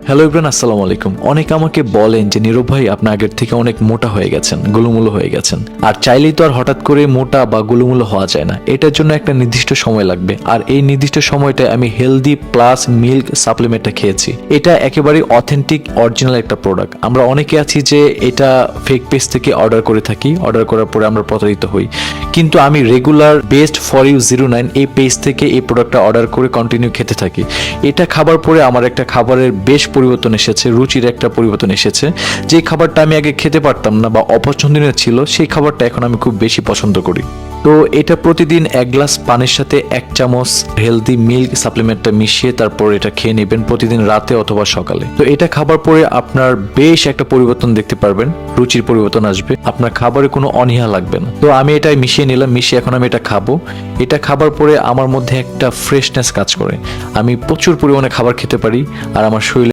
Hello Ibran, আসসালামু আলাইকুম। অনেকে আমাকে বলেন যে নীরব ভাই, আপনি আগের থেকে অনেক মোটা হয়ে গেছেন, গোলুমুলো হয়ে গেছেন। আর চাইলেই তো আর হঠাৎ করে মোটা বা গোলুমুলো হওয়া যায় না, এটার জন্য একটা নির্দিষ্ট সময় লাগবে। আর এই নির্দিষ্ট সময়টায় আমি হেলদি প্লাস মিল্ক সাপ্লিমেন্টটা খেয়েছি। এটা একেবারে অথেন্টিক অরিজিনাল একটা প্রোডাক্ট। আমরা অনেকে আছি যে এটা ফেক পেজ থেকে অর্ডার করে থাকি, অর্ডার করার পরে আমরা প্রতারিত হই। কিন্তু আমি রেগুলার বেস্ট ফর ইউ 09 এই পেজ থেকে এই প্রোডাক্টটা অর্ডার করে কন্টিনিউ খেতে থাকি। এটা খাবার পরে আমার একটা খাবারের বেশ পরিবর্তন এসেছে, রুচির একটা পরিবর্তন এসেছে। যে খাবারটা আমি আগে খেতে পারতাম না বা অপছন্দনীয় ছিল, সেই খাবারটা এখন আমি খুব বেশি পছন্দ করি। তো এটা প্রতিদিন 1 গ্লাস পানির সাথে 1 চামচ হেলদি মিল্ক সাপ্লিমেন্টটা মিশিয়ে তারপর এটা খেয়ে নেবেন প্রতিদিন রাতে অথবা সকালে। তো এটা খাবার পরে আপনার বেশ একটা পরিবর্তন দেখতে পারবেন, রুচির পরিবর্তন আসবে, আপনার খাবারে কোনো অনীহা লাগবে না। তো আমি এটা মিশিয়ে নিলাম, মিশিয়ে এখন আমি এটা খাবো। এটা খাবার পরে আমার মধ্যে একটা ফ্রেশনেস কাজ করে, আমি প্রচুর পরিমাণে খাবার খেতে পারি আর আমার শরীরে